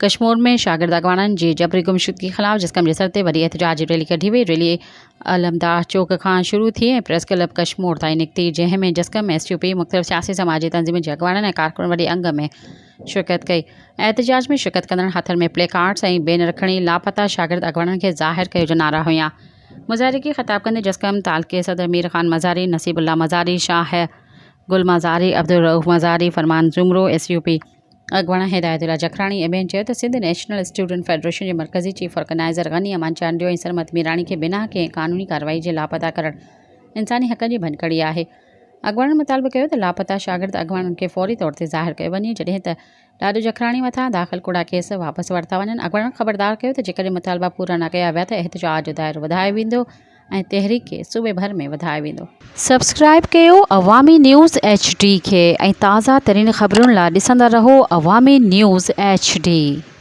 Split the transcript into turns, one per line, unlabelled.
कश्मीर में शागिर्द अगवाणनि जी जबरी गुमशुदगी ख़िलाफ़ जिस्कम जे सर ते वॾी एहतजाजी रैली कढी वई। रैली अलमदाह चौक खां शुरू थी ऐं प्रेस क्लब कश्मीर ताईं निकिती, जंहिं में जिस्कम SUP मुख़्तलिफ़ सियासी समाजी तंज़ीमुनि जे अगवाणनि ऐं कारकुन वॾे अंग में शिरकत कई। एहतजाज में शिरकत कंदड़ हथनि में प्ले कार्ड्स ऐं बेनर खणी लापता शागिर्द अगवाणनि खे ज़ाहिर कयो जो नारा हुया। मुज़ाहिरे खे ख़िताब कंदे जिस्कम तालके सदर मीर ख़ान मज़ारी, नसीबुल्ला मज़ारी, शाह गुल मज़ारी, अब्दुल रऊफ़ मज़ारी, फरमान ज़ुमरो SUP अगवाणा हिदायतुल्ला जखराणी ऐं ॿियनि चयो त सिंध नेशनल स्टूडेंट फेडरेशन जे मरकज़ी चीफ ऑर्गेनाइज़र गनी अमान चांडियो ऐं सरमत मीराणी खे बिना कंहिं क़ानूनी कार्रवाई जे लापता करणु इंसानी हक़नि जी भनकड़ी आहे। अगवाणनि मुतालबो कयो त लापता शागिर्द अगवाणनि खे फौरी तौर ते ज़ाहिर कयो वञे, जॾहिं त ॾाढो जखराणी मथां दाख़िल कूड़ा केस वापसि वरिता वञनि। अगवाणनि ख़बरदार कयो त जेकॾहिं मुतालबा पूरा न कया विया त एहतजाज जो दाइरो वधायो वेंदो ऐं तहरीक खे सूबे भर में वधायो वेंदो। सब्सक्राइब कयो अवामी न्यूज़ HD खे ऐं ताज़ा तरीन ख़बरुनि लाइ ॾिसंदा रहो अवामी न्यूज़ HD।